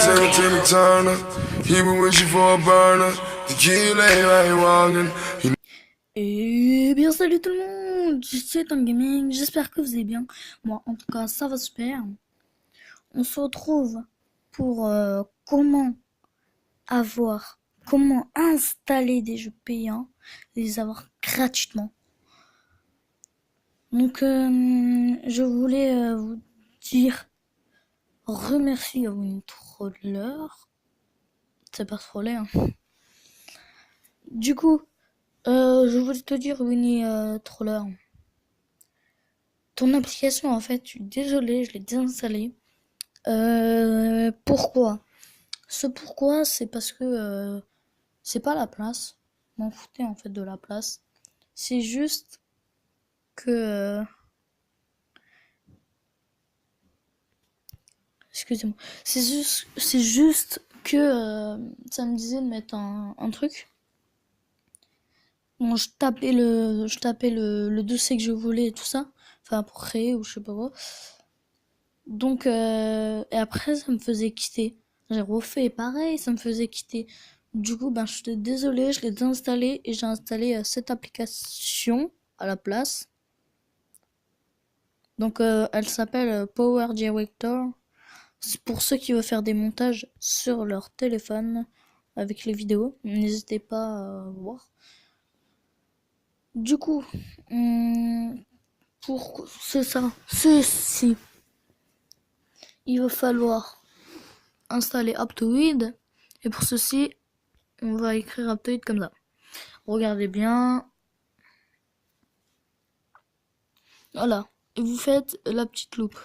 turn to the Turner. He been wishing for a burner. The kid lay right walking. Et bien salut tout le monde, c'est un gaming, j'espère que vous allez bien. Moi en tout cas ça va super. On se retrouve pour comment installer des jeux payants, les avoir gratuitement. Donc je voulais vous dire remercie à Wintroller. C'est pas troller hein. Du coup je voulais te dire Winnie Troller. Ton application en fait, je suis désolée, je l'ai désinstallée. Pourquoi? Pourquoi, c'est parce que c'est pas la place. M'en foutais en fait de la place. C'est juste que excusez-moi. C'est juste que ça me disait de mettre un truc. Bon, je tapais le dossier que je voulais et tout ça. Enfin, pour créer ou je sais pas quoi. Donc, et après, ça me faisait quitter. J'ai refait pareil, ça me faisait quitter. Du coup, ben, je suis désolée, je l'ai désinstallé et j'ai installé cette application à la place. Donc, elle s'appelle Power Director. C'est pour ceux qui veulent faire des montages sur leur téléphone avec les vidéos. N'hésitez pas à voir. Du coup, pour c'est ça, ceci, il va falloir installer Aptoide. Et pour ceci, on va écrire Aptoide comme ça. Regardez bien. Voilà. Et vous faites la petite loupe.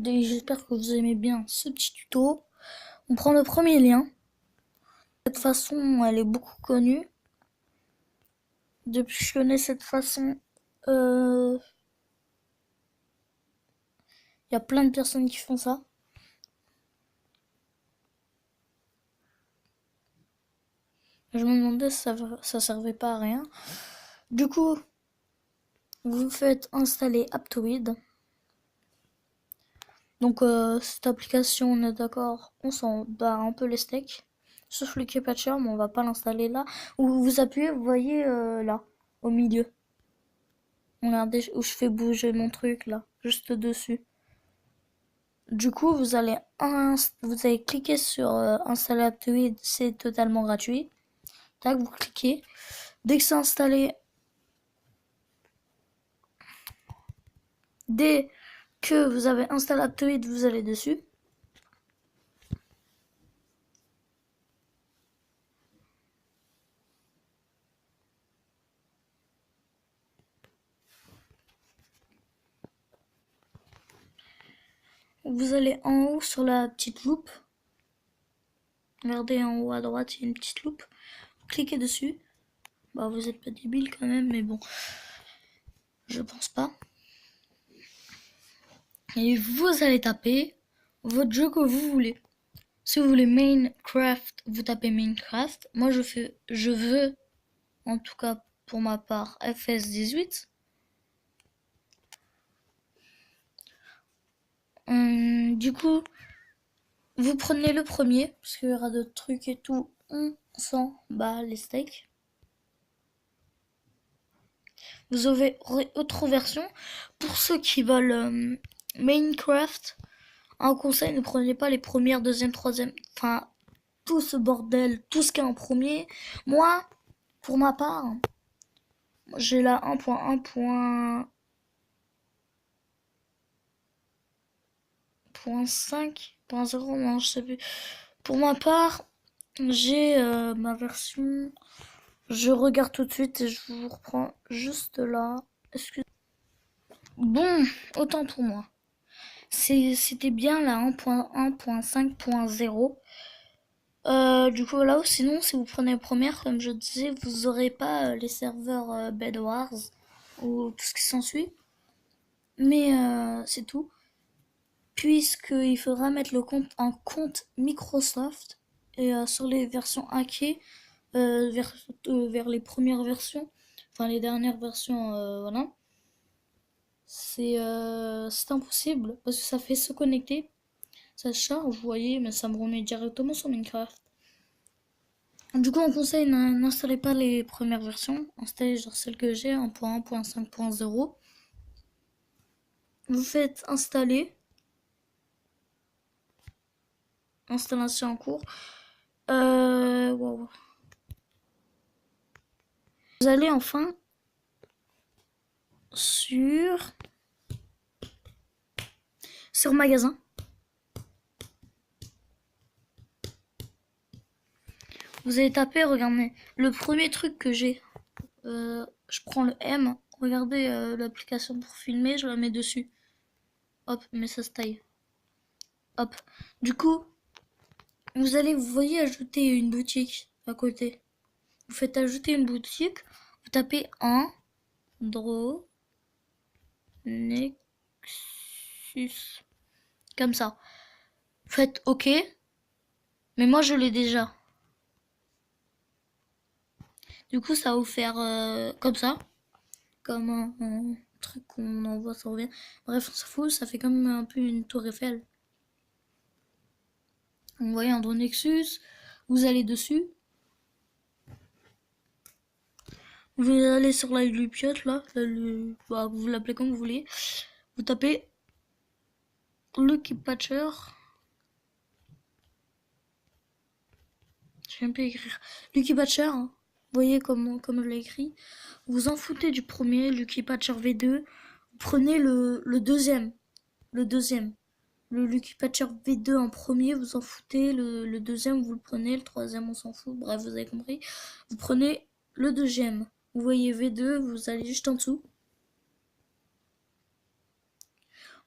J'espère que vous aimez bien ce petit tuto. On prend le premier lien. Cette façon, elle est beaucoup connue. Depuis que je connais cette façon, il y a plein de personnes qui font ça. Je me demandais si ça servait pas à rien. Du coup, vous faites installer Aptoide. Donc cette application, on est d'accord, on s'en bat un peu les steaks. Sauf le Keypatcher, mais on va pas l'installer là. Où vous appuyez, vous voyez là, au milieu. Regardez où je fais bouger mon truc là, juste dessus. Du coup, vous allez cliquer sur installer Aptoide, c'est totalement gratuit. Tac, vous cliquez. Dès que c'est installé, dès que vous avez installé Aptoide, vous allez dessus. Vous allez en haut sur la petite loupe. Regardez en haut à droite, il y a une petite loupe. Cliquez dessus. Bah, vous êtes pas débile quand même, mais bon. Je pense pas. Et vous allez taper votre jeu que vous voulez. Si vous voulez Minecraft, vous tapez Minecraft. Moi, je veux, en tout cas pour ma part, FS18. Du coup, vous prenez le premier, parce qu'il y aura d'autres trucs et tout. On s'en bat les steaks. Vous aurez autre version. Pour ceux qui veulent Minecraft, un conseil, ne prenez pas les premières, deuxième, troisième, enfin, tout ce bordel, tout ce qui est en premier. Moi, pour ma part, j'ai la 1.1.5.0, non, je sais plus. Pour ma part, j'ai ma version. Je regarde tout de suite et je vous reprends juste là. Excusez. Bon, autant pour moi. C'était bien la 1.1.5.0. Du coup là, sinon si vous prenez la première, comme je disais, vous aurez pas les serveurs Bed Wars ou tout ce qui s'ensuit. Mais c'est tout. Puisqu'il faudra mettre un compte Microsoft et sur les versions hackées, vers les premières versions, enfin les dernières versions, voilà. c'est impossible parce que ça fait se connecter, ça charge, vous voyez, mais ça me remet directement sur Minecraft. Du coup, on conseille n'installez pas les premières versions, installez genre celle que j'ai, 1.1.5.0. Vous faites installer, installation en cours. Wow. Vous allez enfin sur magasin. Vous allez taper, regardez, le premier truc que j'ai, je prends le M, regardez l'application pour filmer, je la mets dessus. Hop, mais ça se taille. Hop. Du coup, vous voyez, ajouter une boutique à côté. Vous faites ajouter une boutique, vous tapez Andro Nexus. Comme ça. Faites OK. Mais moi, je l'ai déjà. Du coup, ça va vous faire comme ça. Comme un truc qu'on envoie, ça revient. Bref, on s'en fout, ça fait comme un peu une tour Eiffel. Vous voyez un drone Nexus, vous allez dessus. Vous allez sur la lupiote, là, vous l'appelez comme vous voulez. Vous tapez Lucky Patcher. Je vais un peu écrire. Lucky Patcher, hein. Vous voyez comme je l'ai écrit. Vous en foutez du premier, Lucky Patcher V2. Vous prenez le deuxième. Le deuxième. Le Lucky Patcher V2 en premier, vous en foutez. Le deuxième, vous le prenez. Le troisième, on s'en fout. Bref, vous avez compris. Vous prenez le deuxième. Vous voyez V2, vous allez juste en dessous.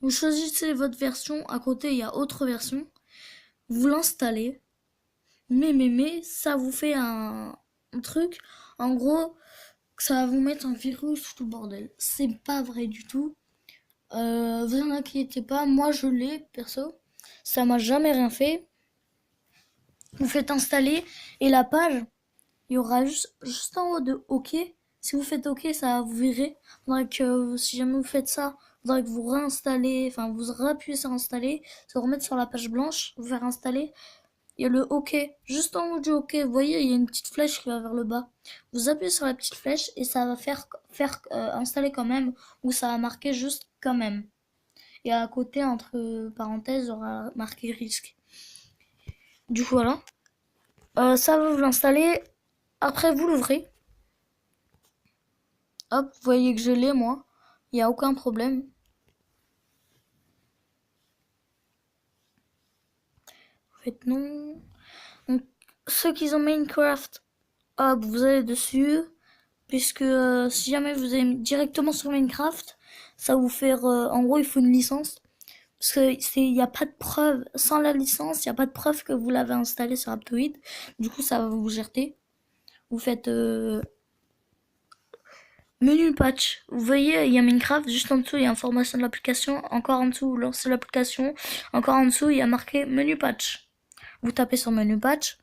Vous choisissez votre version. À côté, il y a autre version. Vous l'installez. Mais, ça vous fait un truc. En gros, ça va vous mettre un virus, tout le bordel. C'est pas vrai du tout. Vous en inquiétez pas. Moi, je l'ai, perso. Ça m'a jamais rien fait. Vous faites installer et la page, il y aura juste en haut de OK. Si vous faites OK, ça va vous virer. Faudrait que, si jamais vous faites ça, faudrait que vous réinstallez, enfin, vous rappuyez sur installer, se remettre sur la page blanche, vous faire installer. Il y a le OK. Juste en haut du OK, vous voyez, il y a une petite flèche qui va vers le bas. Vous appuyez sur la petite flèche et ça va faire installer quand même, ou ça va marquer juste quand même. Et à côté, entre parenthèses, il y aura marqué risque. Du coup, voilà. Ça va vous l'installer. Après, vous l'ouvrez. Hop, vous voyez que je l'ai, moi. Il n'y a aucun problème. Vous faites non. Donc, ceux qui ont Minecraft, hop, vous allez dessus. Puisque si jamais vous allez directement sur Minecraft, ça va vous faire... en gros, il faut une licence. Parce que il n'y a pas de preuve. Sans la licence, il n'y a pas de preuve que vous l'avez installé sur Aptoide. Du coup, ça va vous jeter. Vous faites... menu patch. Vous voyez, il y a Minecraft. Juste en dessous, il y a information de l'application. Encore en dessous, lancer l'application. Encore en dessous, il y a marqué menu patch. Vous tapez sur menu patch.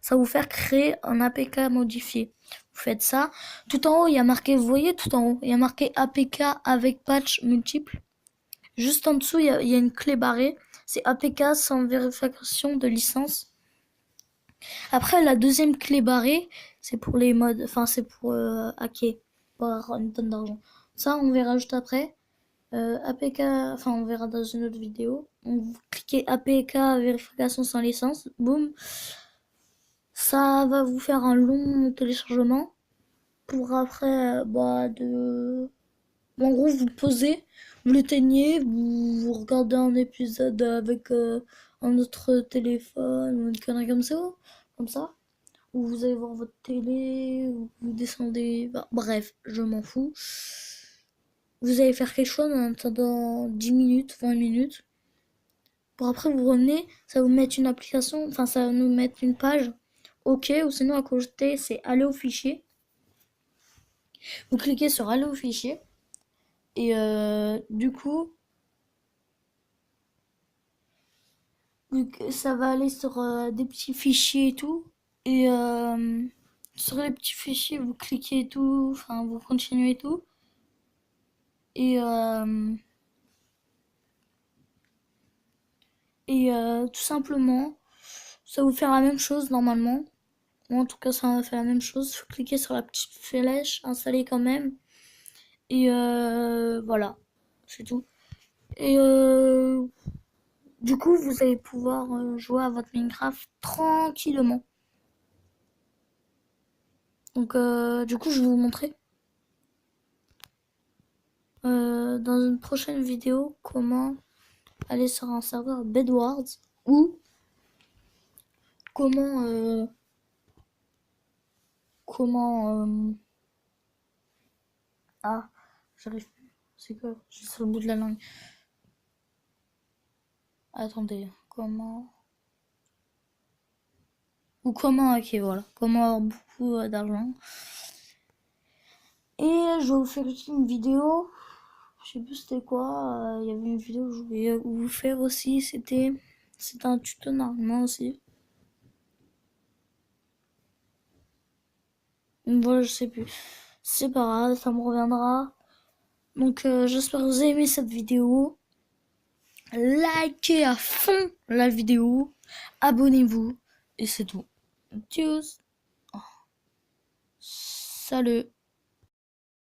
Ça va vous faire créer un APK modifié. Vous faites ça. Tout en haut, il y a marqué, vous voyez, tout en haut, il y a marqué APK avec patch multiple. Juste en dessous, il y a une clé barrée. C'est APK sans vérification de licence. Après, la deuxième clé barrée, c'est pour les modes, enfin, c'est pour hacker, pour avoir une tonne d'argent. Ça, on verra juste après. APK, enfin, on verra dans une autre vidéo. Vous cliquez APK vérification sans licence. Boum. Ça va vous faire un long téléchargement pour après, en gros, vous le posez, vous l'éteignez, vous regardez un épisode avec un autre téléphone ou une connerie comme ça, ou vous allez voir votre télé, ou vous descendez, bref, je m'en fous. Vous allez faire quelque chose en attendant 10 minutes, 20 minutes. Pour après, vous revenez, ça va vous mettre une application, enfin, ça va nous mettre une page. OK, ou sinon à côté, c'est aller au fichier. Vous cliquez sur aller au fichier. Et du coup, ça va aller sur des petits fichiers et tout. Et sur les petits fichiers, vous cliquez et tout, enfin vous continuez et tout. Et, tout simplement, ça vous fait la même chose normalement. Moi, en tout cas, ça m'a fait la même chose. Faut cliquer sur la petite flèche, installer quand même. Et voilà, c'est tout. Et du coup, vous allez pouvoir jouer à votre Minecraft tranquillement. Donc, du coup, je vais vous montrer dans une prochaine vidéo comment aller sur un serveur Bedwars ou comment ah, j'arrive plus. C'est quoi? Je suis sur le bout de la langue. Attendez, comment ou comment, ok, voilà, comment avoir beaucoup d'argent. Et je vais vous faire aussi une vidéo. Je sais plus c'était quoi. Il y avait une vidéo que je voulais vous faire aussi. C'était un tuto normalement aussi. Voilà, je sais plus. C'est pas grave, ça me reviendra. Donc j'espère que vous avez aimé cette vidéo. Likez à fond la vidéo. Abonnez-vous. Et c'est tout. Tchuss. Salut.